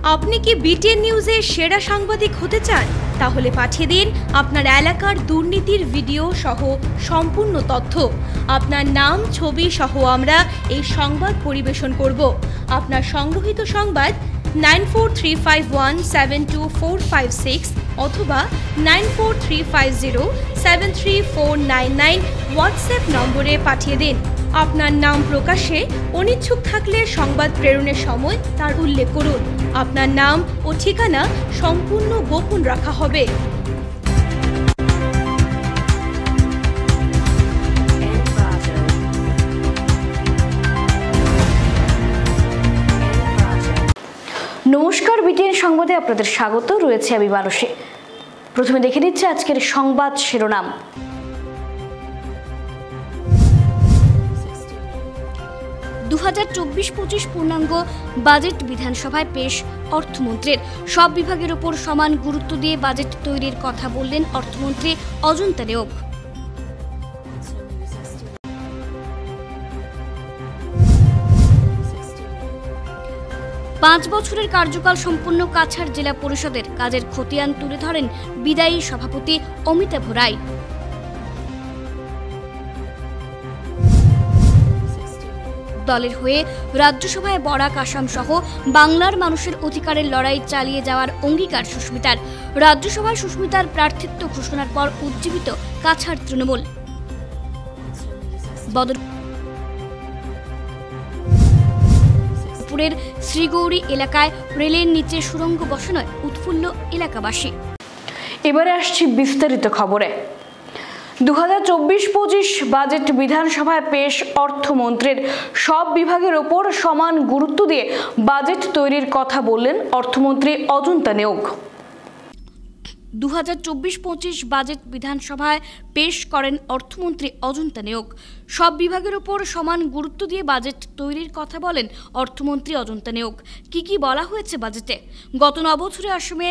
আপনি কি বিটিএন নিউজের সেরা সাংবাদিক হতে চান? তাহলে পাঠিয়ে দিন আপনার এলাকার দুর্নীতির ভিডিও সহ সম্পূর্ণ তথ্য। আপনার নাম, ছবি সহ আমরা এই সংবাদ পরিবেশন করব। আপনার সংগ্রহীত সংবাদ 9435172456 অথবা 9435073499 হোয়াটসঅ্যাপ নম্বরে পাঠিয়ে দিন। আপনার নাম প্রকাশে অনিচ্ছুক থাকলে সংবাদ প্রেরণের সময় তার উল্লেখ করুন। আপনার নাম ও ঠিকানা সম্পূর্ণ গোপন রাখা হবে। নমস্কার, বিটিএন সংবাদে আপনাদের স্বাগত। রয়েছে আমি মানসী। প্রথমে দেখে নিচ্ছে আজকের সংবাদ শিরোনাম। 2024-25 পূর্ণাঙ্গ বাজেট বিধানসভায় পেশ অর্থমন্ত্রীর। সব বিভাগের ওপর সমান গুরুত্ব দিয়ে বাজেট তৈরির কথা বললেন অর্থমন্ত্রী অজন্তা নেওগ। পাঁচ বছরের কার্যকাল সম্পন্ন কাছাড় জেলা পরিষদের কাজের খতিয়ান তুলে ধরেন বিদায়ী সভাপতি অমিতাভ রায়। দলের হয়ে রাজ্যসভায় বরাক আসাম সহ বাংলার মানুষের অধিকারের লড়াই চালিয়ে যাওয়ার অঙ্গীকার সুস্মিতার। রাজ্যসভায় সুস্মিতার প্রার্থিত্ব ঘোষণার পর উজ্জীবিত কাছাড় তৃণমূল। বদরপুরের শ্রীগৌরী এলাকায় রেলের নিচে সুড়ঙ্গ বসানোয় উৎফুল্ল এলাকাবাসী। এবারে আসছি বিস্তারিত খবরে। 2024-25 বাজেট বিধানসভায় পেশ অর্থমন্ত্রীর। সব বিভাগের ওপর সমান গুরুত্ব দিয়ে বাজেট তৈরির কথা বললেন অর্থমন্ত্রী অজন্তা নেওগ। 2024-25 বাজেট বিধানসভায় পেশ করেন অর্থমন্ত্রী অজন্তা নেওগ। সব বিভাগের ওপর সমান গুরুত্ব দিয়ে বাজেট তৈরির কথা বলেন অর্থমন্ত্রী অজন্তা নেওগ। কি বলা হয়েছে বাজেটে? গত 9 বছরে আসামে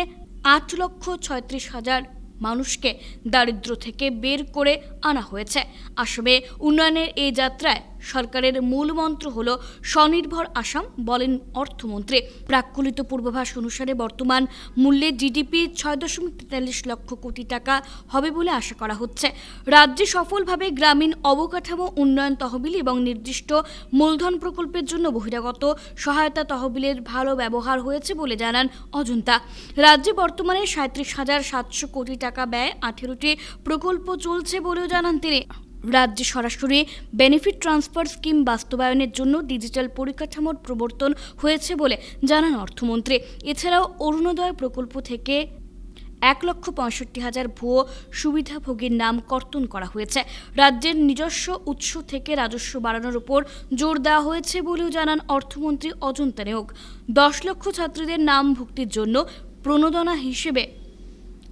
8,36,000 মানুষকে দারিদ্র থেকে বের করে আনা হয়েছে। আসামে উন্নয়নের এই যাত্রায় সরকারের মূল মন্ত্র হল স্বনির্ভর আসাম, বলেন অর্থমন্ত্রী। প্রাক্কলিত পূর্বাভাস অনুসারে বর্তমান মূল্যে জিডিপি 6.43 লক্ষ কোটি টাকা হবে বলে আশা করা হচ্ছে। রাজ্যে সফলভাবে গ্রামীণ অবকাঠামো উন্নয়ন তহবিল এবং নির্দিষ্ট মূলধন প্রকল্পের জন্য বহিরাগত সহায়তা তহবিলের ভালো ব্যবহার হয়েছে বলে জানান অজন্তা। রাজ্যে বর্তমানে 37,700 কোটি টাকা ব্যয় 18টি প্রকল্প চলছে বলেও জানান তিনি। রাজ্যে সরাসরি বেনিফিট ট্রান্সফার স্কিম বাস্তবায়নের জন্য ডিজিটাল পরিকাঠামোর প্রবর্তন হয়েছে বলে জানান অর্থমন্ত্রী। এছাড়াও অরুণোদয় প্রকল্প থেকে 1,65,000 ভুয়ো সুবিধাভোগীর নাম কর্তন করা হয়েছে। রাজ্যের নিজস্ব উৎস থেকে রাজস্ব বাড়ানোর উপর জোর দেওয়া হয়েছে বলেও জানান অর্থমন্ত্রী অজন্তা নেওগ। 10 লক্ষ ছাত্রীদের নাম ভুক্তির জন্য প্রণোদনা হিসেবে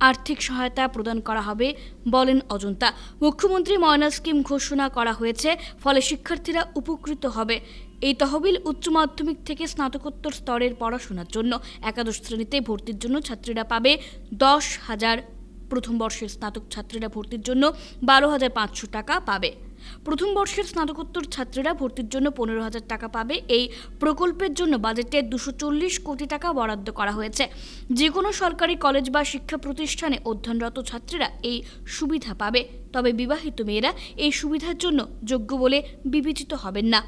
আর্থিক সহায়তা প্রদান করা হবে বলেন অজন্তা। মুখ্যমন্ত্রী ময়না স্কিম ঘোষণা করা হয়েছে, ফলে শিক্ষার্থীরা উপকৃত হবে। এই তহবিল উচ্চ মাধ্যমিক থেকে স্নাতকোত্তর স্তরের পড়াশোনার জন্য। একাদশ শ্রেণীতে ভর্তির জন্য ছাত্রীরা পাবে 10,000, প্রথম বর্ষের স্নাতক ছাত্রীরা ভর্তির জন্য 12,500 টাকা পাবে। প্রথম বর্ষের স্নাতকোত্তর ছাত্রীরা ভর্তির জন্য 15,000 টাকা পাবে। এই প্রকল্পের জন্য বাজেটে 240 কোটি টাকা বরাদ্দ করা হয়েছে। যে কোনো সরকারি কলেজ বা শিক্ষা প্রতিষ্ঠানে অধ্যয়নরত ছাত্রীরা এই সুবিধা পাবে, তবে বিবাহিত মেয়েরা এই সুবিধার জন্য যোগ্য বলে বিবেচিত হবেন না।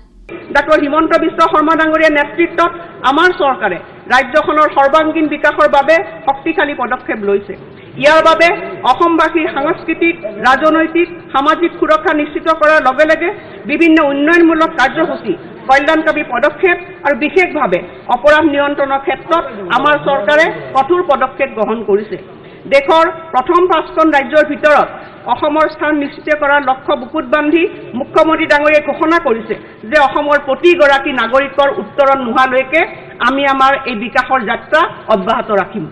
ডক্টর হিমন্ত বিশ্ব শৰ্মা ডাঙৰীয়াৰ নেতৃত্বত আমাৰ চৰকাৰে ৰাজ্যখনৰ সৰ্বাংগীন বিকাশৰ বাবে শক্তিশালী পদক্ষেপ লৈছে। ইয়াৰ বাবে অসমবাসীৰ সাংস্কৃতিক, ৰাজনৈতিক, সামাজিক সুৰক্ষা নিশ্চিত কৰাৰ লগে লগে বিভিন্ন উন্নয়নমূলক কাৰ্যসূচী, কল্যাণকামী পদক্ষেপ আৰু বিশেষভাৱে অপৰাধ নিয়ন্ত্ৰণৰ ক্ষেত্ৰত আমাৰ চৰকাৰে কঠোৰ পদক্ষেপ গ্ৰহণ কৰিছে। দেশৰ প্ৰথম 5খন ৰাজ্যৰ ভিতৰত অসমৰ স্থান নিশ্চিত কৰাৰ লক্ষ্য বুকুত বান্ধি মুখ্যমন্ত্ৰী ডাঙৰীয়াই ঘোষণা কৰিছে যে অসমৰ প্ৰতিগৰাকী নাগৰিকৰ উত্তৰণ নোহোৱালৈকে আমি আমাৰ এই বিকাশৰ যাত্ৰা অব্যাহত ৰাখিম।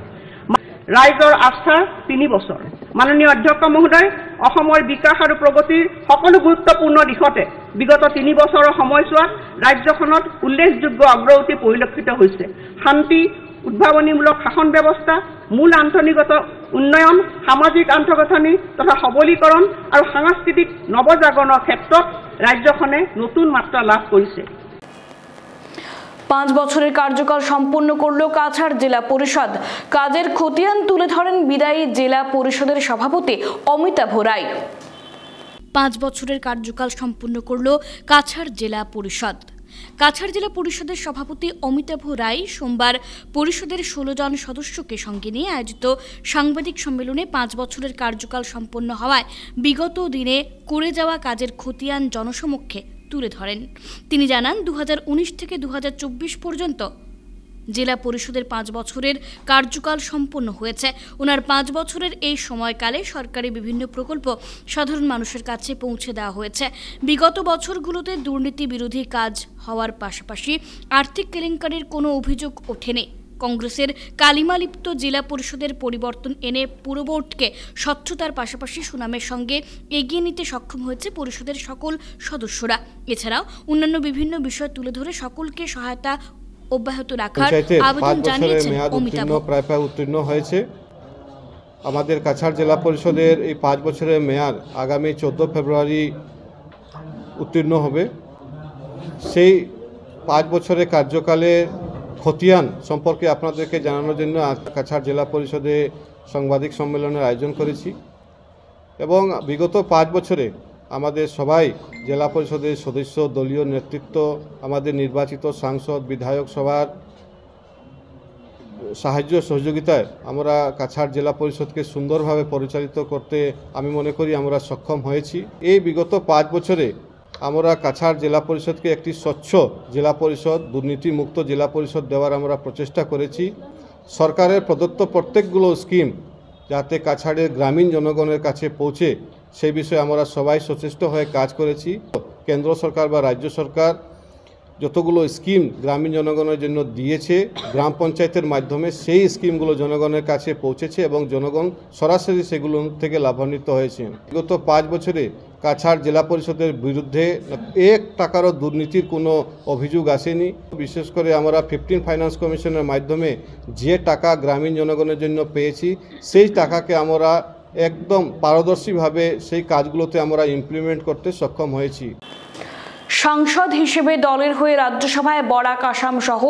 ৰাইজৰ আস্থাৰ 3 বছৰ। মাননীয় অধ্যক্ষ মহোদয়, অসমৰ বিকাশ আৰু প্ৰগতিৰ সকলো গুৰুত্বপূৰ্ণ দিশতে বিগত 3 বছৰৰ সময়ছোৱাত ৰাজ্যখনত উল্লেখযোগ্য অগ্ৰগতি পৰিলক্ষিত হৈছে। শান্তি, উদ্ভাৱনীমূলক শাসন ব্যৱস্থা, মূল আন্তঃনিগত উন্নয়ন, সামাজিক আন্তঃগাঁথনি তথা সবলীকৰণ আৰু সাংস্কৃতিক নৱজাগৰণৰ ক্ষেত্ৰত ৰাজ্যখনে নতুন মাত্ৰা লাভ কৰিছে। 5 বছরের কার্যকাল সম্পন্ন করল কাছাড় জেলা পরিষদ। কাজের খতিয়ান তুলে ধরেন বিদায়ী জেলা পরিষদের সভাপতি অমিতাভ রায়। 5 বছরের কার্যকাল সম্পন্ন করল কাছাড় জেলা পরিষদ। কাছাড় জেলা পরিষদের সভাপতি অমিতাভ রায় সোমবার পরিষদের 16 জন সদস্যকে সঙ্গে নিয়ে আয়োজিত সাংবাদিক সম্মেলনে 5 বছরের কার্যকাল সম্পন্ন হওয়ায় বিগত দিনে করে যাওয়া কাজের খতিয়ান জনসমক্ষে তুলে ধরেন। তিনি জানান 2019 থেকে 2024 পর্যন্ত জেলা পরিষদের 5 বছরের কার্যকাল সম্পন্ন হয়েছে। ওনার 5 বছরের এই সময়কালে সরকারি বিভিন্ন প্রকল্প সাধারণ মানুষের কাছে পৌঁছে দেওয়া হয়েছে। বিগত বছরগুলোতে দুর্নীতি বিরোধী কাজ হওয়ার পাশাপাশি আর্থিক কেলেঙ্কারির কোনো অভিযোগ ওঠেনি। কংগ্রেসের কালিমালিপ্ত জেলা পরিষদের পরিবর্তন এনে পুরো বোর্ডকে স্বচ্ছতার পাশাপাশি সুনামের সঙ্গে এগিয়ে নিতে সক্ষম হয়েছে পরিষদের সকল সদস্যরা। এছাড়াও অন্যান্য বিভিন্ন বিষয় তুলে ধরে সকলকে সহায়তা অব্যাহত রাখার আবেদন জানিয়েছেন অমিতাভ। প্রায় উত্তীর্ণ হয়েছে। আমাদের কাছাড় জেলা পরিষদের এই 5 বছরের মেয়াদ আগামী 14 ফেব্রুয়ারি উত্তীর্ণ হবে। সেই 5 বছরের কার্যকালের খতিয়ান সম্পর্কে আপনাদেরকে জানানোর জন্য কাছাড় জেলা পরিষদে সাংবাদিক সম্মেলনের আয়োজন করেছি এবং বিগত 5 বছরে আমাদের সবাই জেলা পরিষদের সদস্য, দলীয় নেতৃত্ব, আমাদের নির্বাচিত সাংসদ, বিধায়ক সভার সাহায্য সহযোগিতায় আমরা কাছাড় জেলা পরিষদকে সুন্দরভাবে পরিচালিত করতে আমি মনে করি আমরা সক্ষম হয়েছি। এই বিগত 5 বছরে আমরা কাছাড় জেলা পরিষদকে একটি স্বচ্ছ জেলা পরিষদ, দুর্নীতিমুক্ত জেলা পরিষদ দেওয়ার আমরা প্রচেষ্টা করেছি। সরকারের প্রদত্ত প্রত্যেকগুলো স্কিম যাতে কাছাড়ের গ্রামীণ জনগণের কাছে পৌঁছে সেই বিষয়ে আমরা সবাই সচেষ্ট হয়ে কাজ করেছি। কেন্দ্র সরকার বা রাজ্য সরকার যতগুলো স্কিম গ্রামীণ জনগণের জন্য দিয়েছে, গ্রাম পঞ্চায়েতের মাধ্যমে সেই স্কিমগুলো জনগণের কাছে পৌঁছেছে এবং জনগণ সরাসরি সেগুলো থেকে লাভান্বিত হয়েছে। বিগত 5 বছরে কাছাড় জেলা পরিষদের বিরুদ্ধে 1 টাকারও দুর্নীতির কোনো অভিযোগ আসেনি। বিশেষ করে আমরা 15 ফাইন্যান্স কমিশনের মাধ্যমে যে টাকা গ্রামীণ জনগণের জন্য পেয়েছি সেই টাকাকে আমরা একদম পারদর্শীভাবে সেই কাজগুলোতে আমরা ইমপ্লিমেন্ট করতে সক্ষম হয়েছি। সাংসদ হিসেবে দলের হয়ে রাজ্যসভায় বরাক আসাম সহ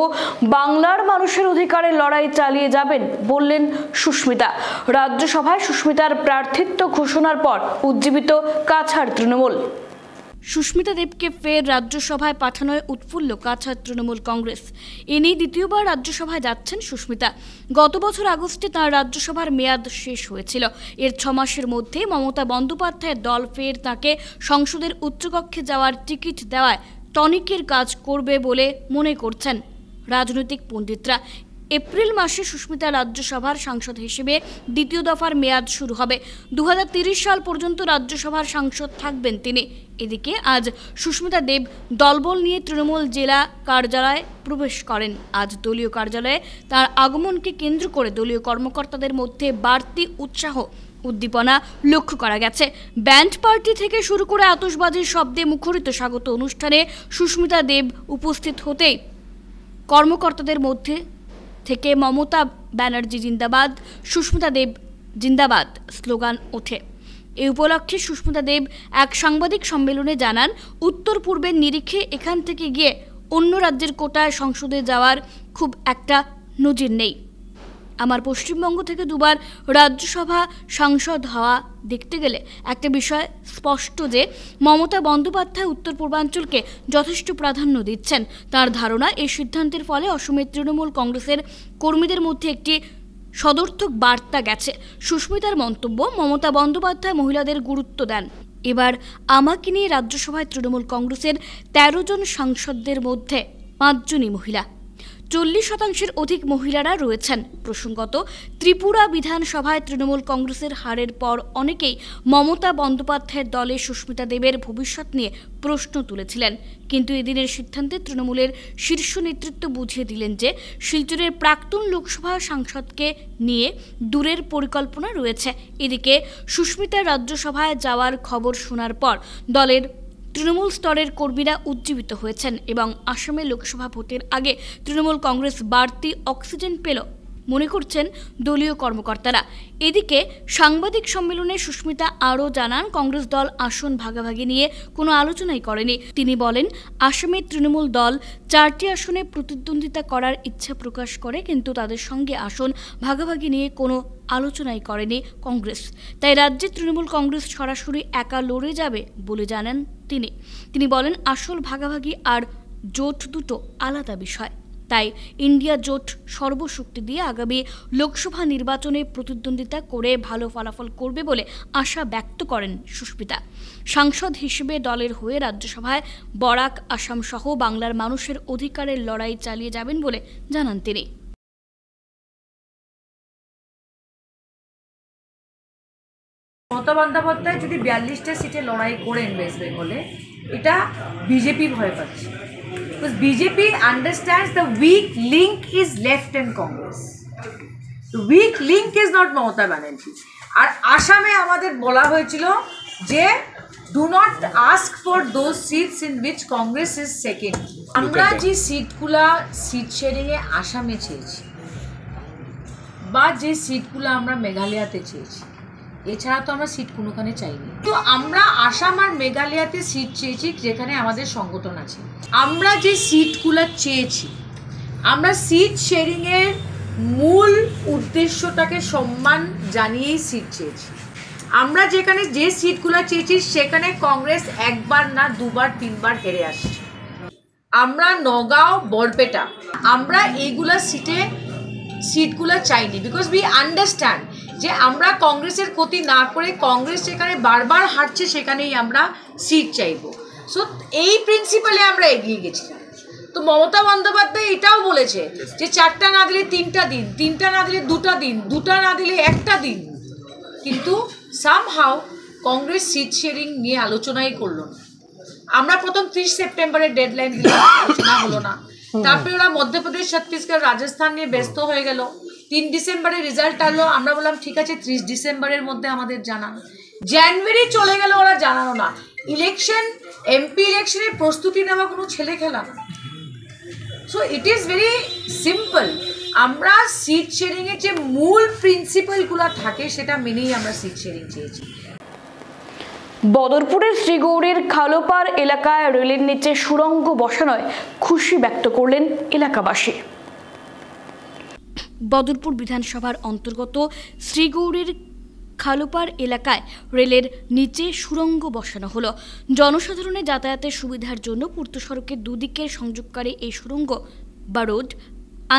বাংলার মানুষের অধিকারের লড়াই চালিয়ে যাবেন বললেন সুস্মিতা। রাজ্যসভায় সুস্মিতার প্রার্থিত্ব ঘোষণার পর উজ্জীবিত কাছাড় তৃণমূল। সুস্মিতা দেবকে ফের রাজ্যসভায় পাঠানোয় উৎফুল্ল কাছাড় তৃণমূল কংগ্রেস। এ নিয়ে দ্বিতীয়বার রাজ্যসভায় যাচ্ছেন সুস্মিতা। গত বছর আগস্টে তাঁর রাজ্যসভার মেয়াদ শেষ হয়েছিল। এর 6 মাসের মধ্যে মমতা বন্দ্যোপাধ্যায়ের দল ফের তাঁকে সংসদের উচ্চকক্ষে যাওয়ার টিকিট দেওয়ায় টনিকের কাজ করবে বলে মনে করছেন রাজনৈতিক পণ্ডিতরা। এপ্রিল মাসে সুস্মিতা রাজ্যসভার সাংসদ হিসেবে দ্বিতীয় দফার মেয়াদ শুরু হবে। 2030 সাল পর্যন্ত রাজ্যসভার সাংসদ থাকবেন তিনি। এদিকে আজ সুস্মিতা দেব দলবল নিয়ে তৃণমূল জেলা কার্যালয়ে প্রবেশ করেন। আজ দলীয় কার্যালয়ে তার আগমনকে কেন্দ্র করে দলীয় কর্মকর্তাদের মধ্যে বাড়তি উৎসাহ উদ্দীপনা লক্ষ্য করা গেছে। ব্যান্ড পার্টি থেকে শুরু করে আতশবাজির শব্দে মুখরিত স্বাগত অনুষ্ঠানে সুস্মিতা দেব উপস্থিত হতেই কর্মকর্তাদের মধ্যে থেকে মমতা ব্যানার্জি জিন্দাবাদ, সুস্মিতা দেব জিন্দাবাদ স্লোগান ওঠে। এই উপলক্ষে সুস্মিতা দেব এক সাংবাদিক সম্মেলনে জানান, উত্তর পূর্বের নিরিখে এখান থেকে গিয়ে অন্য রাজ্যের কোটায় সংসদে যাওয়ার খুব একটা নজির নেই। আমার পশ্চিমবঙ্গ থেকে 2বার রাজ্যসভা সাংসদ হওয়া দেখতে গেলে একটা বিষয় স্পষ্ট যে মমতা বন্দ্যোপাধ্যায় উত্তর পূর্বাঞ্চলকে যথেষ্ট প্রাধান্য দিচ্ছেন। তার ধারণা এই সিদ্ধান্তের ফলে অসমের তৃণমূল কংগ্রেসের কর্মীদের মধ্যে একটি সদর্থক বার্তা গেছে। সুস্মিতার মন্তব্য, মমতা বন্দ্যোপাধ্যায় মহিলাদের গুরুত্ব দেন। এবার আমাকে নিয়ে রাজ্যসভায় তৃণমূল কংগ্রেসের 13 জন সাংসদদের মধ্যে 5 জনই মহিলা। 40% অধিক মহিলারা রয়েছেন। প্রসঙ্গত, ত্রিপুরা বিধানসভায় তৃণমূল কংগ্রেসের হারের পর অনেকেই মমতা বন্দ্যোপাধ্যায়ের দলে সুস্মিতা দেবের ভবিষ্যৎ নিয়ে প্রশ্ন তুলেছিলেন। কিন্তু এদিনের সিদ্ধান্তে তৃণমূলের শীর্ষ নেতৃত্ব বুঝিয়ে দিলেন যে শিলচরের প্রাক্তন লোকসভা সাংসদকে নিয়ে দূরের পরিকল্পনা রয়েছে। এদিকে সুস্মিতার রাজ্যসভায় যাওয়ার খবর শোনার পর দলের তৃণমূল স্তরের কর্মীরা উজ্জীবিত হয়েছেন এবং আসামে লোকসভা ভোটের আগে তৃণমূল কংগ্রেস বাড়তি অক্সিজেন পেল মনে করছেন দলীয় কর্মকর্তারা। এদিকে সাংবাদিক সম্মেলনে সুস্মিতা আরও জানান, কংগ্রেস দল আসন ভাগাভাগি নিয়ে কোনো আলোচনাই করেনি। তিনি বলেন, আসামে তৃণমূল দল 4টি আসনে প্রতিদ্বন্দ্বিতা করার ইচ্ছা প্রকাশ করে, কিন্তু তাদের সঙ্গে আসন ভাগাভাগি নিয়ে কোনো আলোচনাই করেনি কংগ্রেস। তাই রাজ্যে তৃণমূল কংগ্রেস সরাসরি একা লড়ে যাবে বলে জানান তিনি বলেন, আসল ভাগাভাগি আর জোট দুটো আলাদা বিষয়। তাই ইন্ডিয়া জোট সর্বশক্তি দিয়ে আগামী লোকসভা নির্বাচনে প্রতিদ্বন্দ্বিতা করে ভালো ফলাফল করবে বলে আশা ব্যক্ত করেন সুস্মিতা। সাংসদ হিসেবে দলের হয়ে রাজ্যসভায় বরাক, আসাম সহ বাংলার মানুষের অধিকারের লড়াই চালিয়ে যাবেন বলে জানান তিনি। মমতা বন্দ্যোপাধ্যায় যদি 42টা সিটে লড়াই করেন ওয়েস্ট বেঙ্গলে, এটা বিজেপি ভয় পাচ্ছে। Because BJP understands the weak link is left in Congress. The weak link is not Mamata Banerjee. আর আসামে আমাদের বলা হয়েছিল যে do not ask for those seats in which Congress is second. আমরা যে সিটগুলা সিট শেয়ারিংয়ে আসামে চেয়েছি বা যে সিটগুলো আমরা মেঘালয়াতে চেয়েছি, এছাড়া তো আমরা সিট কোনোখানে চাইনি। তো আমরা আসাম আর মেঘালয়াতে সিট চেয়েছি যেখানে আমাদের সংগঠন আছে। আমরা যে সিটগুলো চেয়েছি, আমরা সিট শেয়ারিংয়ের মূল উদ্দেশ্যটাকে সম্মান জানিয়েই সিট চেয়েছি। আমরা যেখানে যে সিটগুলো চেয়েছি সেখানে কংগ্রেস একবার না দুবার তিনবার হেরে আসছে। আমরা নগাঁও, বরপেটা, আমরা এইগুলা সিটগুলো চাইনি, বিকজ উই আন্ডারস্ট্যান্ড যে আমরা কংগ্রেসের ক্ষতি না করে কংগ্রেস যেখানে বারবার হারছে সেখানেই আমরা সিট চাইব। সো এই প্রিন্সিপালে আমরা এগিয়ে গেছিলাম। তো মমতা বন্দ্যোপাধ্যায় এটাও বলেছে যে 4টা না দিলে 3টা দিন, 3টা না দিলে 2টা দিন, 2টা না দিলে 1টা দিন, কিন্তু সামহাউ কংগ্রেস সিট শেয়ারিং নিয়ে আলোচনাই করলো না। আমরা প্রথম 30 সেপ্টেম্বরের ডেডলাইন দিলাম, আলোচনা হলো না। তারপরে ওরা মধ্যপ্রদেশ, ছত্তিশগড়, রাজস্থান নিয়ে ব্যস্ত হয়ে গেল। 3 ডিসেম্বরে রেজাল্ট আলো, আমরা বললাম ঠিক আছে 30 ডিসেম্বরের মধ্যে আমাদের জানান। জানুয়ারি চলে গেল, ওরা জানানো না। ইলেকশন, এমপি ইলেকশনের প্রস্তুতি নেওয়া কোনো ছেলে খেলা না। So it is very simple. আমরা সিট শেয়ারিংয়ের যে মূল প্রিন্সিপালগুলো থাকে সেটা মেনেই আমরা সিট শেয়ারিং চেয়েছি। বদরপুরের শ্রীগৌরীর খালোপাড় এলাকায় রেলের নিচে সুড়ঙ্গ বসানোয় খুশি ব্যক্ত করলেন এলাকাবাসী। বদরপুর বিধানসভার অন্তর্গত শ্রীগৌরীর খালোপাড় এলাকায় রেলের নিচে সুড়ঙ্গ বসানো হলো। জনসাধারণের যাতায়াতের সুবিধার জন্য পূর্ত সড়কের দুদিকের সংযোগকারী এই সুড়ঙ্গ বা রোড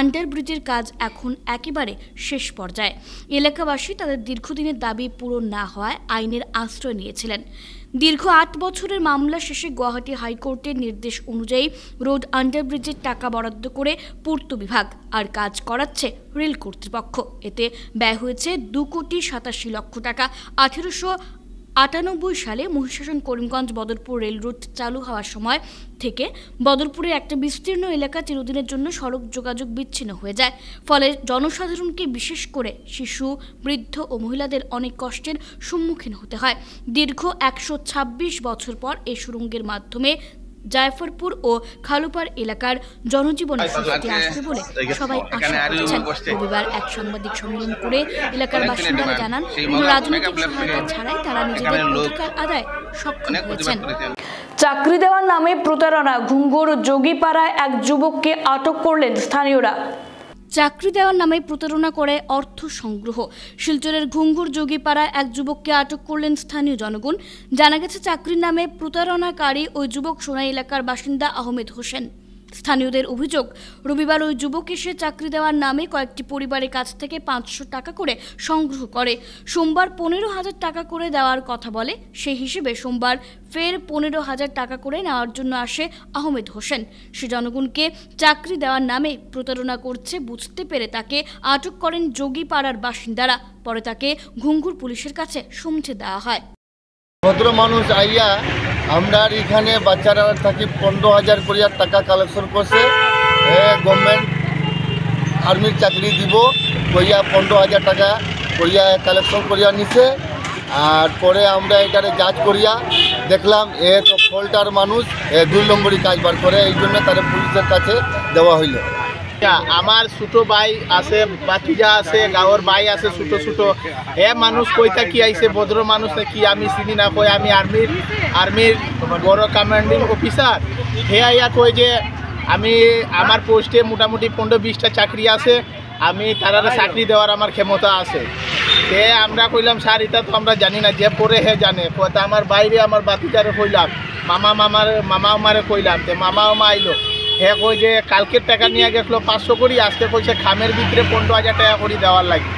আন্ডারব্রিজের কাজ এখন একেবারে শেষ পর্যায়ে। এলাকাবাসী তাদের দীর্ঘদিনের দাবি পূরণ না হওয়ায় আইনের আশ্রয় নিয়েছিলেন। দীর্ঘ 8 বছরের মামলা শেষে গুয়াহাটি হাইকোর্টের নির্দেশ অনুযায়ী রোড আন্ডারব্রিজের টাকা বরাদ্দ করে পূর্ত বিভাগ আর কাজ করাচ্ছে রেল কর্তৃপক্ষ। এতে ব্যয় হয়েছে 2,87,00,000 টাকা। 1898 সালে মহিষাসন করিমগঞ্জ বদরপুর রেল রুট চালু হওয়ার সময় থেকে বদরপুরের একটা বিস্তীর্ণ এলাকা চিরদিনের জন্য সড়ক যোগাযোগ বিচ্ছিন্ন হয়ে যায়। ফলে জনসাধারণকে, বিশেষ করে শিশু, বৃদ্ধ ও মহিলাদের অনেক কষ্টের সম্মুখীন হতে হয়। দীর্ঘ 126 বছর পর এই সুড়ঙ্গের মাধ্যমে জায়ফরপুর ও খালুপাড় এলাকার জনজীবনে স্বস্তি আসবে বলে সবাই আশা করছেন। রবিবার এক সাংবাদিক সম্মেলন করে এলাকার বাসিন্দারা জানান, কোনো রাজনৈতিক সহায়তা ছাড়াই তারা নিজেদের অধিকার আদায় সক্ষম হয়েছেন। চাকরি দেওয়ার নামে প্রতারণা, ঘুঙ্গুর যোগীপাড়ায় এক যুবককে আটক করলেন স্থানীয়রা। চাকরি দেওয়ার নামে প্রতারণা করে অর্থ সংগ্রহ। শিলচরের ঘুঙ্গুর যোগীপাড়ায় এক যুবককে আটক করলেন স্থানীয় জনগণ। জানা গেছে, চাকরির নামে প্রতারণাকারী ওই যুবক সোনাই এলাকার বাসিন্দা আহমেদ হোসেন। স্থানীয়দের অভিযোগ, রবিবার ওই যুবক এসে চাকরি দেওয়ার নামে কয়েকটি পরিবারের কাছ থেকে 500 টাকা করে সংগ্রহ করে। সোমবার 15,000 টাকা করে দেওয়ার কথা বলে। সেই হিসেবে সোমবার ফের 15,000 টাকা করে নেওয়ার জন্য আসে আহমেদ হোসেন। সে জনগণকে চাকরি দেওয়ার নামে প্রতারণা করছে বুঝতে পেরে তাকে আটক করেন যোগীপাড়ার বাসিন্দারা। পরে তাকে ঘুঙ্গুর পুলিশের কাছে সমঝে দেওয়া হয়। ভদ্র মানুষ আইয়া আমরা এখানে বাচ্চারা থাকি 15,000 করিয়া টাকা কালেকশন করছে। গভর্নমেন্ট আর্মির চাকরি দিব কইয়া 15,000 টাকা করিয়া কালেকশন করিয়া নিছে। আর পরে আমরা এটারে যাচ করিয়া দেখলাম এ তো ফল্টার মানুষ, 2 নম্বরই কাজ বার করে, এই জন্য তারা পুলিশের কাছে দেওয়া হইল। আমার ছোট ভাই আছে, বাতিজা আছে, গাঁৱৰ ভাই আছে ছোট ছোট। হে মানুষ কইতা কি আইছে, ভদ্র মানুষ কি আমি চিনি না, কই আমি আর্মির বড় কমান্ডিং অফিসার। হে আইয়া কই যে আমি আমার পোস্টে মোটামুটি 15-20টা চাকরি আছে, আমি তারা চাকরি দেওয়ার আমার ক্ষমতা আছে। তে আমরা কইলাম স্যার এটা তো আমরা জানি না, যে পরে হে জানে। কইতা আমার বাইরে আমার বাতিজারে কইলাম, মামা আমারে কইলাম, তে মামা আইলো। হে কই যে কালকের টাকা নিয়ে গেছিল 500 করি, আজকে কইছে খামের ভিতরে 15,000 টাকা করে দেওয়ার লাগে।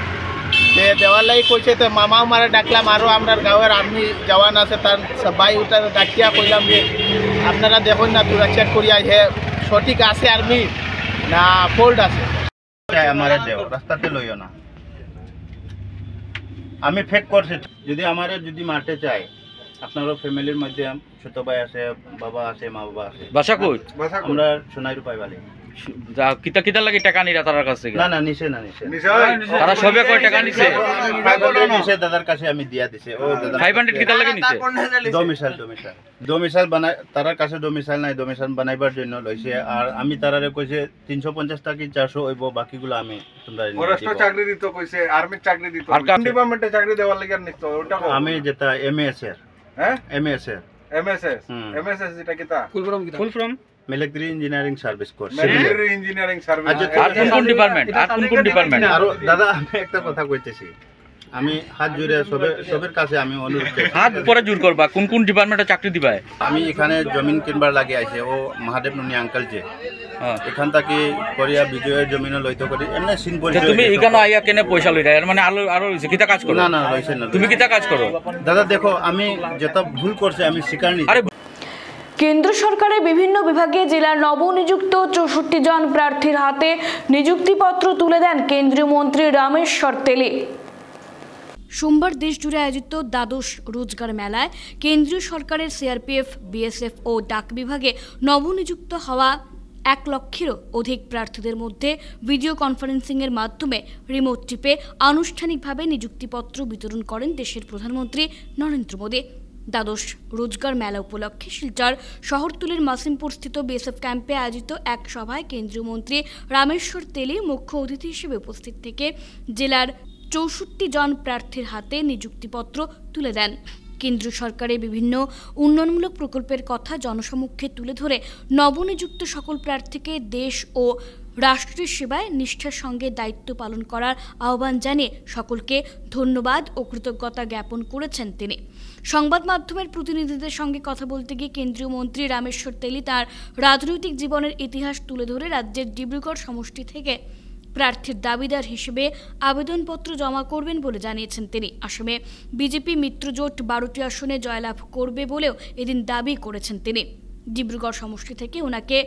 দেওয়ার লাগে কইছে, তো মামা আমারে ডাকলাম, আরও আমরা গাঁয়ের আর্মি জওয়ান আছে, তার ভাই ওটা ডাকিয়া কইলাম যে আপনারা দেখুন না, তোরা চেক করিয়া হে সঠিক আছে আর্মি না ফোল্ড আছে। আমার দেও রাস্তাতে লইও না, আমি ফেক করছি। যদি আমার যদি মারতে চাই, আপনারও ফ্যামিলির মধ্যে ছোট ভাই আছে, বাবা আছে, মা বাবা আছে। বাসা কই? আমরা সোনাই রূপাই বালি। কিতা কিতা লাগি টাকা নিরা তার কাছে? না না, নিছে না, নিছে। তারা সবে কয় টাকা নিছে? 500 নিছে, দাদার কাছে আমি দিয়া দিছে। ও দাদা 500 কিতা লাগি নিছে? ডোমিসাইল বানাই, তারার কাছে ডোমিসাইল নাই, ডোমিসাইল বানাইবার জন্য লইছে। আর আমি তারারে কইছে 350 টাকা 400 হইব, বাকিগুলো আমি তোমরা ফরেস্ট চাকরি দিত কইছে, আর্মি চাকরি দিত, আর কোন ডিপার্টমেন্টে চাকরি দেওয়ার লাগি আর নিত ওটা? আমি যেটা এমএস এর। হ্যাঁ, এমএস এটা কিতা? Full form military engineering service course. Military engineering service. আর কোন ডিপার্টমেন্ট? আর দাদা আমি একটা কথা কইতেছি, আমি হাত জুড়ে সবের কাছে আমি অনুরোধ করি, হাত পরে জোর করবা। কোন ডিপার্টমেন্টে চাকরি দিবা? আমি এখানে জমিন কিনবার লাগে আইছে, ও মহাদেব নুনি আঙ্কেল যে এখান থেকে করিয়া বিজয়ের জমিনও লইতে করি এমনি সিন পরিচয়। তুমি এখানে আইয়া কেনে পয়সা লইরা? এর মানে আরো কিটা কাজ করো? না না, লইছে না। তুমি কিটা কাজ করো? দাদা দেখো, আমি যেটা ভুল করছি আমি স্বীকার নি। কেন্দ্র সরকারের বিভিন্ন বিভাগে জেলার নবনিযুক্ত 64 জন প্রার্থীর হাতে নিযুক্তিপত্র তুলে দেন কেন্দ্রীয় মন্ত্রী রামেশ্বর তেলী। সোমবার দেশজুড়ে আয়োজিত দ্বাদশ রোজগার মেলায় কেন্দ্রীয় সরকারের সিআরপিএফ, বিএসএফ ও ডাক বিভাগে নবনিযুক্ত হওয়া 1 লক্ষেরও অধিক প্রার্থীদের মধ্যে ভিডিও কনফারেন্সিংয়ের মাধ্যমে রিমোট টিপে আনুষ্ঠানিকভাবে নিযুক্তিপত্র বিতরণ করেন দেশের প্রধানমন্ত্রী নরেন্দ্র মোদী। দ্বাদশ রোজগার মেলা উপলক্ষে শিলচর শহরতলির মাসিমপুরস্থিত বিএসএফ ক্যাম্পে আয়োজিত এক সভায় কেন্দ্রীয় মন্ত্রী রামেশ্বর তেলী মুখ্য অতিথি হিসেবে উপস্থিত থেকে জেলার 64 জন প্রার্থীর হাতে নিযুক্তিপত্র তুলে দেন। কেন্দ্র সরকারের বিভিন্ন উন্নয়নমূলক প্রকল্পের কথা জনসমক্ষে তুলে ধরে নবনিযুক্ত সকল প্রার্থীকে দেশ ও রাষ্ট্রের সেবায় নিষ্ঠার সঙ্গে দায়িত্ব পালন করার আহ্বান জানিয়ে সকলকে ধন্যবাদ ও কৃতজ্ঞতা জ্ঞাপন করেছেন তিনি। সংবাদ মাধ্যমের প্রতিনিধিদের সঙ্গে কথা বলতে গিয়ে কেন্দ্রীয় মন্ত্রী রামেশ্বর তেলী তাঁর রাজনৈতিক জীবনের ইতিহাস তুলে ধরে রাজ্যের ডিব্রুগড় সমষ্টি থেকে প্রার্থীর দাবিদার হিসেবে আবেদনপত্র জমা করবেন বলে জানিয়েছেন তিনি। আসামে বিজেপি মিত্রজোট 12টি আসনে জয়লাভ করবে বলেও এদিন দাবি করেছেন তিনি। ডিব্রুগড় সমষ্টি থেকে ওনাকে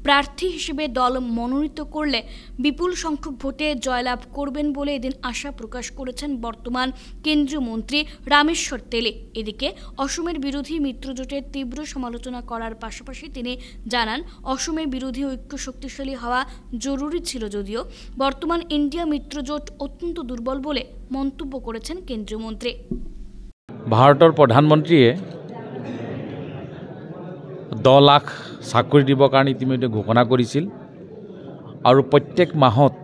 প্রার্থী হিসেবে দল মনোনীত করলে বিপুল সংখ্যক ভোটে জয়লাভ করবেন বলে এদিন আশা প্রকাশ করেছেন বর্তমান কেন্দ্রীয় মন্ত্রী রামেশ্বর তেলী। এদিকে অসমের বিরোধী মিত্রজোটের তীব্র সমালোচনা করার পাশাপাশি তিনি জানান, অসমের বিরোধী ঐক্য শক্তিশালী হওয়া জরুরি ছিল, যদিও বর্তমান ইন্ডিয়া মিত্রজোট অত্যন্ত দুর্বল বলে মন্তব্য করেছেন কেন্দ্রীয় মন্ত্রী। ভারতের প্ৰধানমন্ত্ৰীয়ে 10 লাখ চাকৰি দিবৰ কাৰণে ইতিমধ্যে ঘোষণা কৰিছিল আৰু প্ৰত্যেক মাহত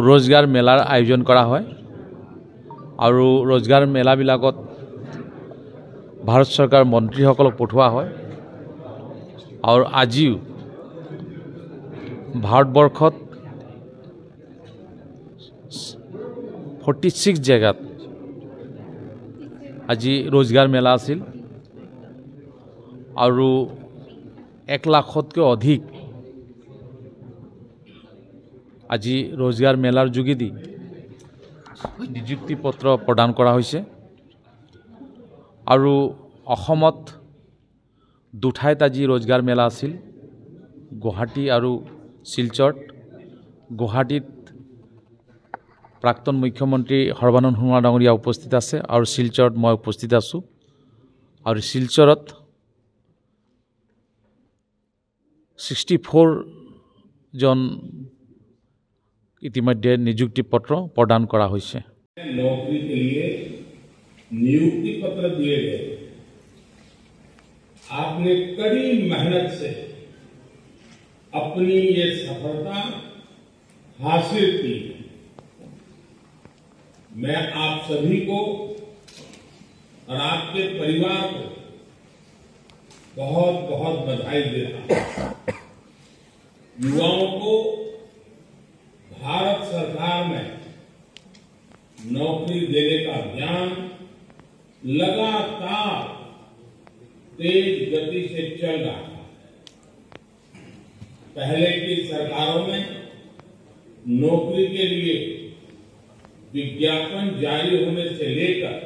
रोजगार मेलार आयोजन करा হয় আৰু रोजगार मेलाবিলাকত भारत सरकार মন্ত্ৰীসকলক পঠোৱা হয় আৰু আজিও ভাৰতবৰ্ষত 46 জেগাত আজি रोजगार मेला আছিল আৰু 1 লাখতকৈ অধিক আজি रोजगार मेलार যোগেদি নিযুক্তি পত্ৰ প্ৰদান কৰা হৈছে আৰু অসমত দুঠাইত আজি रोजगार मेला আছিল গুৱাহাটী আৰু শিলচৰত গুৱাহাটীত প্ৰাক্তন মুখ্যমন্ত্ৰী সৰ্বানন্দ সোণোৱাল ডাঙৰীয়া উপস্থিত আছে আৰু শিলচৰত মই উপস্থিত আছো আৰু শিলচৰত 64 জন इतिमध्य नियुक्ति पत्र प्रदान करा होइसे। नौकरी के लिए नियुक्ति पत्र दिए गए, आपने कड़ी मेहनत से अपनी ये सफलता हासिल की। मैं आप सभी को और आपके परिवार को बहुत बहुत बधाई देता हूं। युवाओं को भारत सरकार में नौकरी देने का अभियान लगातार तेज गति से चल रहा है। पहले की सरकारों में नौकरी के लिए विज्ञापन जारी होने से लेकर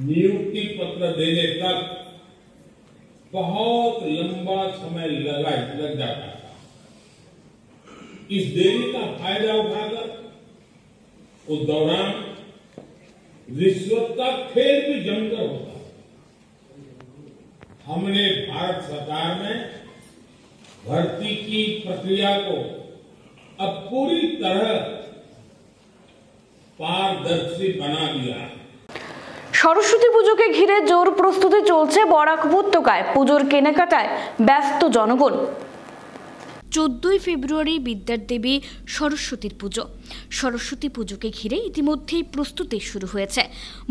नियुक्ति पत्र देने तक बहुत लंबा समय लग जाता था। इस देरी का फायदा उठाकर उस दौरान रिश्वत का खेल भी जमकर होता। हमने भारत सरकार में भर्ती की प्रक्रिया को अब पूरी तरह पारदर्शी बना दिया है। সরস্বতী পুজোকে ঘিরে জোর প্রস্তুতি চলছে বরাক উপত্যকায়। পুজোর কেনাকাটায় ব্যস্ত জনগণ। 14 ফেব্রুয়ারি বিদ্যার দেবী সরস্বতীর পুজো। সরস্বতী পুজোকে ঘিরে ইতিমধ্যেই প্রস্তুতি শুরু হয়েছে।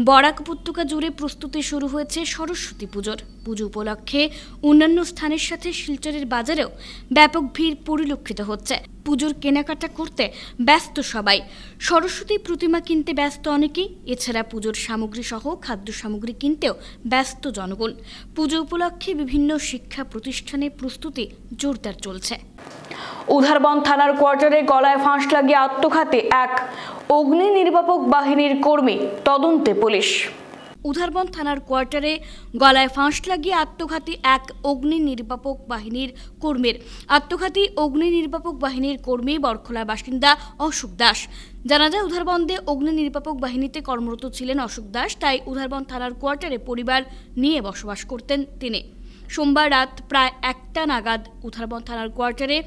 বরাক উপত্যকা জুড়ে প্রস্তুতি শুরু হয়েছে সরস্বতী পুজোর। পুজো উপলক্ষে অন্যান্য স্থানের সাথে শিলচরের বাজারেও ব্যাপক ভিড় পরিলক্ষিত হচ্ছে। পুজোর কেনাকাটা করতে ব্যস্ত সবাই। সরস্বতী প্রতিমা কিনতে ব্যস্ত অনেকেই। এছাড়া পুজোর সামগ্রী সহ খাদ্য সামগ্রী কিনতেও ব্যস্ত জনগণ। পুজো উপলক্ষে বিভিন্ন শিক্ষা প্রতিষ্ঠানে প্রস্তুতি জোরদার চলছে। উধারবন থানার কোয়ার্টারে গলায় ফাঁস লাগিয়ে আত্মঘাতী এক অগ্নি নির্বাপক বাহিনীর কর্মী, তদন্তে পুলিশ। উধারবন থানার কোয়ার্টারে গলায় ফাঁস লাগিয়ে আত্মঘাতী এক অগ্নি নির্বাপক বাহিনীর কর্মীর। আত্মঘাতী অগ্নি নির্বাপক বাহিনীর কর্মী বরখোলার বাসিন্দা অশোক দাস। জানা যায় উধারবন্দে অগ্নি নির্বাপক বাহিনীতে কর্মরত ছিলেন অশোক দাস। তাই উধারবন থানার কোয়ার্টারে পরিবার নিয়ে বসবাস করতেন তিনি। সোমবার রাত প্রায় 1টা নাগাদ উধারবন থানার কোয়ার্টারে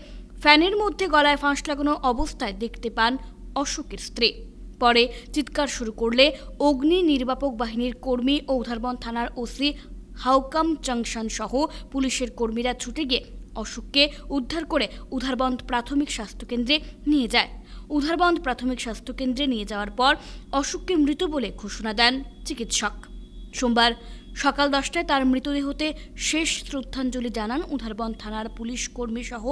ফ্যানের মধ্যে গলায় ফাঁস লাগানো অবস্থায় দেখতে পান অশোকের স্ত্রী। পরে চিৎকার শুরু করলে অগ্নি নির্বাপক বাহিনীর কর্মী ও উধারবন থানার ওসি হাউকাম জংশন সহ পুলিশের কর্মীরা ছুটে গিয়ে অশোককে উদ্ধার করে উধারবন্দ প্রাথমিক স্বাস্থ্যকেন্দ্রে নিয়ে যায়। উধারবন্দ প্রাথমিক স্বাস্থ্যকেন্দ্রে নিয়ে যাওয়ার পর অশোককে মৃত বলে ঘোষণা দেন চিকিৎসক। সোমবার সকাল 10টায় তার মৃতদেহতে শেষ শ্রদ্ধাঞ্জলি জানান উধারবন্দ থানার পুলিশ কর্মী সহ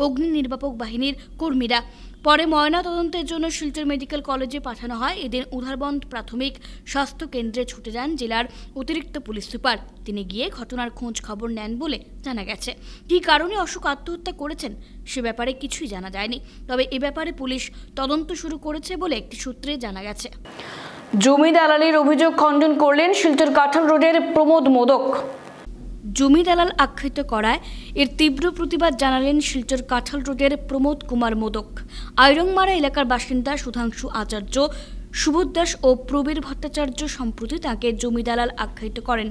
অগ্নি নির্বাপক বাহিনীর কর্মীরা। পরে ময়না তদন্তের জন্য শিলচর মেডিকেল কলেজে পাঠানো হয়। এদিন উধারবন্দ প্রাথমিক স্বাস্থ্য কেন্দ্রে ছুটে যান জেলার অতিরিক্ত পুলিশ সুপার। তিনি গিয়ে ঘটনার খোঁজ খবর নেন বলে জানা গেছে। কী কারণে অশোক আত্মহত্যা করেছেন সে ব্যাপারে কিছুই জানা যায়নি। তবে এ ব্যাপারে পুলিশ তদন্ত শুরু করেছে বলে একটি সূত্রে জানা গেছে। জমি দালালির অভিযোগ খণ্ডন করলেন শিলচর কাঁঠাল রোডের প্রমোদ মোদক। জমি দালাল আখ্যায়িত করায় এর তীব্র প্রতিবাদ জানালেন শিলচর কাঁঠাল রোডের প্রমোদ কুমার মোদক। আইরংমারা এলাকার বাসিন্দা সুধাংশু আচার্য, সুবোধ দাস ও প্রবীর ভট্টাচার্য সম্প্রতি তাকে জমি দালাল আখ্যায়িত করেন।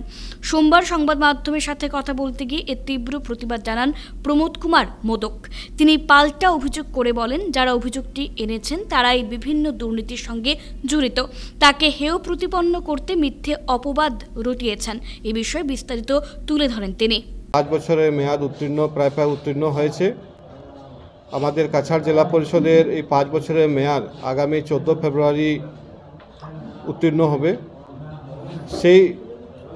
সোমবার সংবাদ মাধ্যমের সাথে কথা বলতে গিয়ে এর তীব্র প্রতিবাদ জানান প্রমোদ কুমার মোদক। তিনি পাল্টা অভিযোগ করে বলেন, যারা অভিযোগটি এনেছেন তারাই বিভিন্ন দুর্নীতির সঙ্গে জড়িত। তাকে হেয় প্রতিপন্ন করতে মিথ্যে অপবাদ রটিয়েছেন। এ বিষয়ে বিস্তারিত তুলে ধরেন তিনি। 5 বছরের মেয়াদ প্রায় উত্তীর্ণ হয়েছে। আমাদের কাছাড় জেলা পরিষদের এই 5 বছরের মেয়াদ আগামী 14 ফেব্রুয়ারি উত্তীর্ণ হবে। সেই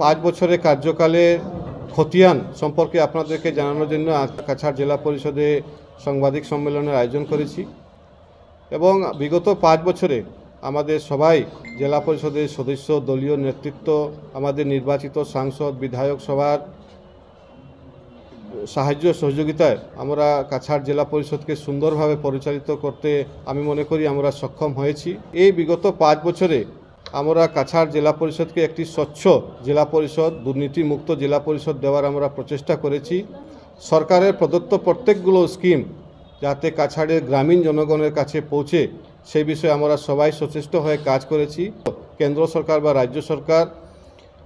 5 বছরের কার্যকালের খতিয়ান সম্পর্কে আপনাদেরকে জানানোর জন্য কাছাড় জেলা পরিষদে সাংবাদিক সম্মেলনের আয়োজন করেছি। এবং বিগত 5 বছরে আমাদের সবাই জেলা পরিষদের সদস্য, দলীয় নেতৃত্ব, আমাদের নির্বাচিত সাংসদ, বিধায়ক সভার সাহায্য সহযোগিতায় আমরা কাছাড় জেলা পরিষদকে সুন্দরভাবে পরিচালিত করতে আমি মনে করি আমরা সক্ষম হয়েছি। এই বিগত 5 বছরে আমরা কাছাড় জেলা পরিষদকে একটি স্বচ্ছ জেলা পরিষদ, দুর্নীতিমুক্ত জেলা পরিষদ দেওয়ার আমরা প্রচেষ্টা করেছি। সরকারের প্রদত্ত প্রত্যেকগুলো স্কিম যাতে কাছাড়ের গ্রামীণ জনগণের কাছে পৌঁছে সেই বিষয়ে আমরা সবাই সচেষ্ট হয়ে কাজ করেছি। কেন্দ্র সরকার বা রাজ্য সরকার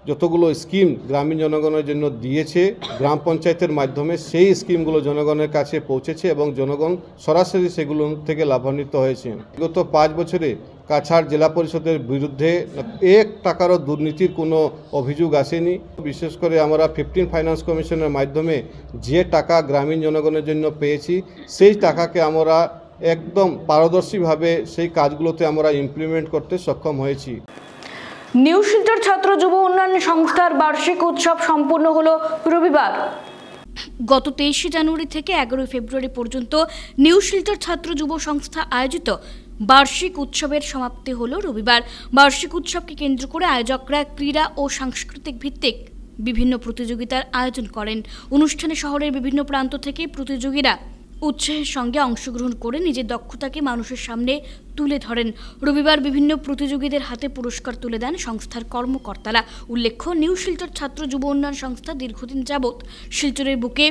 যতগুলো স্কিম গ্রামীণ জনগণের জন্য দিয়েছে গ্রাম পঞ্চায়েতের মাধ্যমে, সেই স্কিমগুলো জনগণের কাছে পৌঁছেছে এবং জনগণ সরাসরি সেগুলো থেকে লাভান্বিত হয়েছে। গত 5 বছরে কাছাড় জেলা পরিষদের বিরুদ্ধে 1 টাকারও দুর্নীতির কোনো অভিযোগ আসেনি। বিশেষ করে আমরা 15 ফাইন্যান্স কমিশনের মাধ্যমে যে টাকা গ্রামীণ জনগণের জন্য পেয়েছি, সেই টাকাকে আমরা একদম পারদর্শীভাবে সেই কাজগুলোতে আমরা ইমপ্লিমেন্ট করতে সক্ষম হয়েছি। নিউ শিলচর ছাত্র যুব উন্নয়ন সংস্থার বার্ষিক উৎসব সম্পূর্ণ হলো রবিবার। গত 23 জানুয়ারি থেকে 11 ফেব্রুয়ারি পর্যন্ত নিউ শিলচর ছাত্র যুব সংস্থা আয়োজিত বার্ষিক উৎসবের সমাপ্তি হলো রবিবার। বার্ষিক উৎসবকে কেন্দ্র করে আয়োজকরা ক্রীড়া ও সাংস্কৃতিক ভিত্তিক বিভিন্ন প্রতিযোগিতার আয়োজন করেন। অনুষ্ঠানে শহরের বিভিন্ন প্রান্ত থেকে প্রতিযোগীরা উৎসাহের সঙ্গে অংশগ্রহণ করে নিজের দক্ষতাকে মানুষের সামনে তুলে ধরেন। রবিবার বিভিন্ন প্রতিযোগীদের হাতে পুরস্কার তুলে দেন সংস্থার কর্মকর্তারা। উল্লেখ্য, নিউ শিলচর ছাত্র যুব উন্নয়ন সংস্থা দীর্ঘদিন যাবৎ শিলচরের বুকে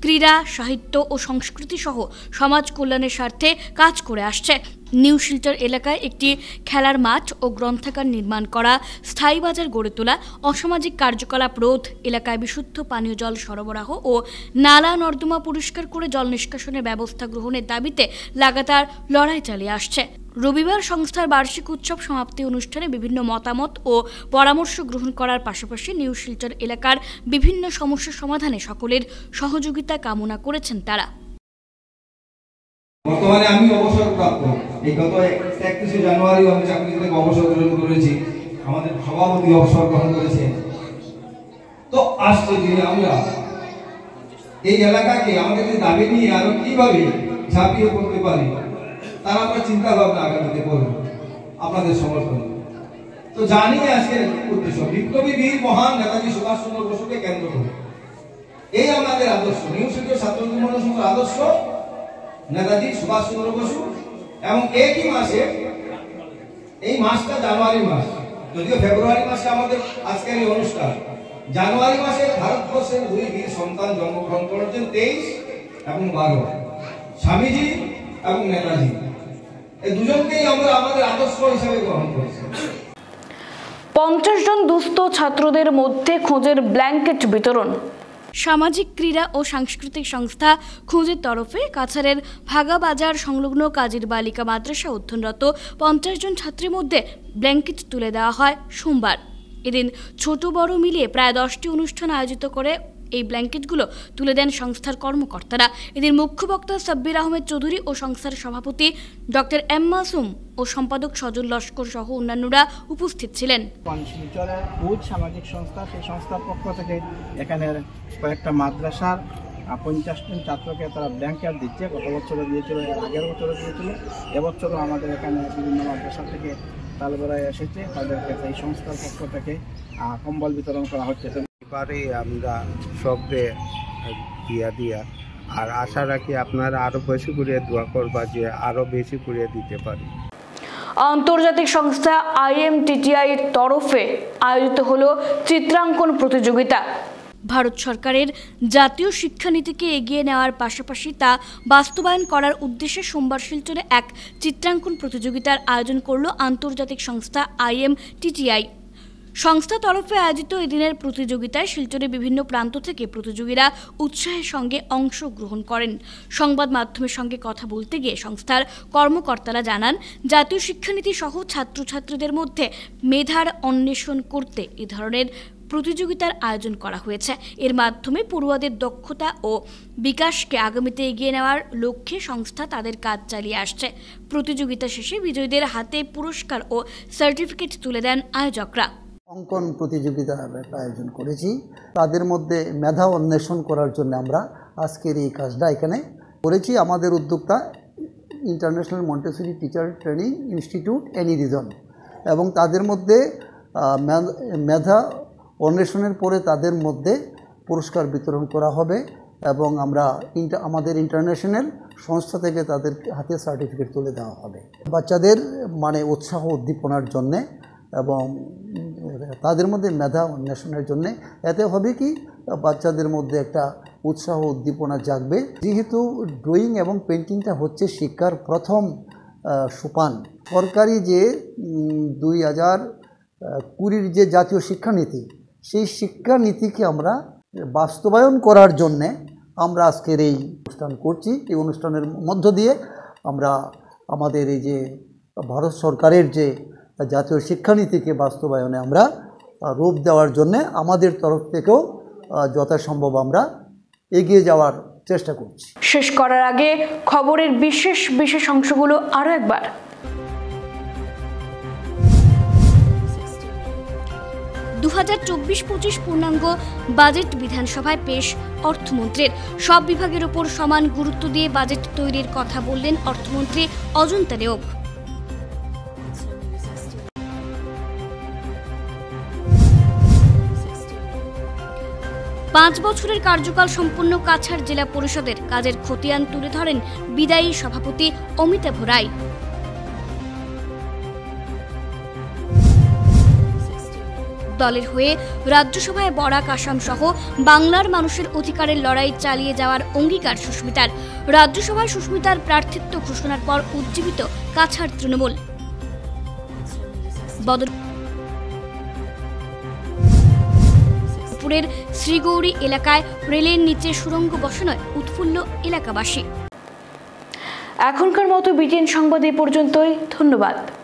ক্রীড়া, সাহিত্য ও সংস্কৃতি সহ সমাজ কল্যাণের স্বার্থে কাজ করে আসছে। নিউ শিলচর এলাকায় একটি খেলার মাঠ ও গ্রন্থাগার নির্মাণ করা, স্থায়ী বাজার গড়ে তোলা, অসামাজিক কার্যকলাপ রোধ, এলাকায় বিশুদ্ধ পানীয় জল সরবরাহ ও নালা নর্দমা পরিষ্কার করে জল নিষ্কাশনের ব্যবস্থা গ্রহণের দাবিতে লাগাতার লড়াই চালিয়ে আসছে। রবিবার সংস্থার বার্ষিক উৎসব সমাপ্তি অনুষ্ঠানে বিভিন্ন মতামত ও পরামর্শ গ্রহণ করার পাশাপাশি নিউ শিলচর এলাকার বিভিন্ন সমস্যা সমাধানে সকলের সহযোগিতা কামনা করেছেন তারা। বর্তমানে আমি অবসরপ্রাপ্ত। এই গত 31 জানুয়ারি আমি চাকরি থেকে অবসর গ্রহণ করেছি। আমাদের সভাপতি অবসর গ্রহণ করেছেন। তো আসছে দিনে আমরা এই এলাকাকে আমাদের দাবি নিয়ে আরো কিভাবে ঝাঁপিয়ে পড়তে পারি, তার আমরা চিন্তা ভাবনা আগামীতে করব আপনাদের সমর্থনে। তো জানি আজকের উদ্দেশ্য বিপ্লবী বীর মহান নেতাজি সুভাষচন্দ্র বসুকে কেন্দ্র করে এই আমাদের আদর্শ, নিউ শিলচর ছাত্র যুব উন্নয়ন সংস্থার আদর্শ নেতাজি সুভাষচন্দ্র বসু। এবং একই মাসে, এই মাসটা জানুয়ারি মাস, যদিও ফেব্রুয়ারি মাসে আমাদের আজকের এই অনুষ্ঠান, জানুয়ারি মাসে ভারতবর্ষের 2 বীর সন্তান জন্মগ্রহণ করেছেন, 23 এবং 12, স্বামীজি এবং নেতাজি। এই দুজনকেই আমরা আমাদের আদর্শ হিসেবে গ্রহণ করেছি। 50 জন দুস্থ ছাত্রদের মধ্যে খোঁজের ব্ল্যাঙ্কেট বিতরণ। সামাজিক ক্রীড়া ও সাংস্কৃতিক সংস্থা খোঁজের তরফে কাছাড়ের ভাগাবাজার সংলগ্ন কাজীর বালিকা মাদ্রাসা অধ্যয়নরত 50 জন ছাত্রের মধ্যে ব্ল্যাঙ্কেট তুলে দেওয়া হয় সোমবার। এদিন ছোট বড় মিলিয়ে প্রায় 10টি অনুষ্ঠান আয়োজিত করে এই ব্ল্যাঙ্কেটগুলো তুলে দেন সংস্থার কর্মকর্তারা। এদের মুখ্য বক্তা সাব্বির আহমেদ চৌধুরী ও সংস্থার সভাপতি ডক্টর এম মাসুম ও সম্পাদক সজল লস্কর সহ অন্যান্যরা উপস্থিত ছিলেন। শিলচরের বুধ সামাজিক সংস্থা, সেই সংস্থার পক্ষ থেকে এখানের কয়েকটা মাদ্রাসার 50 জন ছাত্রকে তারা ব্ল্যাঙ্কেট দিচ্ছে। গত বছরও দিয়েছিল, এর আগের বছরও দিয়েছিল, এবছরও আমাদের এখানে বিভিন্ন মাদ্রাসা থেকে তালবেড়ায় এসেছে, তাদেরকে এই সংস্থার পক্ষ থেকে কম্বল বিতরণ করা হচ্ছে। এবারে আমরা সবরে দিয়া আর আশা রাখি আপনারা আরো বেশি করে দোয়া করবা যে আরো বেশি করে দিতে পারি। আন্তর্জাতিক সংস্থা IMTTI এর তরফে আয়োজিত হলো চিত্রাঙ্কন প্রতিযোগিতা। ভারত সরকারের জাতীয় শিক্ষানীতিকে এগিয়ে নেওয়ার পাশাপাশি তা বাস্তবায়ন করার উদ্দেশ্যে সোমবার শিলচরে এক চিত্রাঙ্কন প্রতিযোগিতার আয়োজন করল আন্তর্জাতিক সংস্থা IMTTI। সংস্থা তরফে আয়োজিত এদিনের প্রতিযোগিতায় শিলচরের বিভিন্ন প্রান্ত থেকে প্রতিযোগীরা উৎসাহের সঙ্গে অংশগ্রহণ করেন। সংবাদ মাধ্যমের সঙ্গে কথা বলতে গিয়ে সংস্থার কর্মকর্তারা জানান, জাতীয় শিক্ষানীতি সহ ছাত্রছাত্রীদের মধ্যে মেধার অন্বেষণ করতে এ ধরনের প্রতিযোগিতার আয়োজন করা হয়েছে। এর মাধ্যমে পড়ুয়াদের দক্ষতা ও বিকাশকে আগামীতে এগিয়ে নেওয়ার লক্ষ্যে সংস্থা তাদের কাজ চালিয়ে আসছে। প্রতিযোগিতা শেষে বিজয়ীদের হাতে পুরস্কার ও সার্টিফিকেট তুলে দেন আয়োজকরা। অঙ্কন প্রতিযোগিতার একটা আয়োজন করেছি, তাদের মধ্যে মেধা অন্বেষণ করার জন্য আমরা আজকের এই কাজটা এখানে করেছি। আমাদের উদ্যোক্তা international Montessori teacher training institute any reason, এবং তাদের মধ্যে মেধা অন্বেষণের পরে তাদের মধ্যে পুরস্কার বিতরণ করা হবে এবং আমরা আমাদের ইন্টারন্যাশনাল সংস্থা থেকে তাদের হাতে সার্টিফিকেট তুলে দেওয়া হবে বাচ্চাদের উৎসাহ উদ্দীপনার জন্যে এবং তাদের মধ্যে মেধা অন্বেষণের জন্যে। এতে হবে কি বাচ্চাদের মধ্যে একটা উৎসাহ উদ্দীপনা জাগবে। যেহেতু ড্রয়িং এবং পেন্টিংটা হচ্ছে শিক্ষার প্রথম সোপান, সরকারি যে 2020 যে জাতীয় শিক্ষানীতি সেই শিক্ষানীতিকে আমরা বাস্তবায়ন করার জন্যে আমরা আজকের এই অনুষ্ঠান করছি। এই অনুষ্ঠানের মধ্য দিয়ে আমরা আমাদের এই যে ভারত সরকারের যে জাতীয় শিক্ষানীতিকে বাস্তবায়নে আমরা রূপ দেওয়ার জন্যে আমাদের তরফ থেকেও যথাসম্ভব আমরা এগিয়ে যাওয়ার চেষ্টা করছি। শেষ করার আগে খবরের বিশেষ অংশগুলো আরও একবার। 2024-25 পূর্ণাঙ্গ বাজেট বিধানসভায় পেশ অর্থমন্ত্রীর। সব বিভাগের ওপর সমান গুরুত্ব দিয়ে বাজেট তৈরির কথা বললেন অর্থমন্ত্রী অজন্তা নেওগ। পাঁচ বছরের কার্যকাল সম্পন্ন কাছাড় জেলা পরিষদের কাজের খতিয়ান তুলে ধরেন বিদায়ী সভাপতি অমিতাভ রায়। দলের হয়ে রাজ্যসভায় বরাক আসাম সহ বাংলার মানুষের অধিকারের লড়াই চালিয়ে যাওয়ার অঙ্গীকার সুস্মিতার। রাজ্যসভায় সুস্মিতার প্রার্থিত্ব ঘোষণার পর উজ্জীবিত কাছাড় তৃণমূল। বদরপুরের শ্রীগৌরী এলাকায় রেলের নিচে সুড়ঙ্গ বসানোয় উৎফুল্ল এলাকাবাসী। এখনকার মতো বিটিএন সংবাদ এই পর্যন্তই। ধন্যবাদ।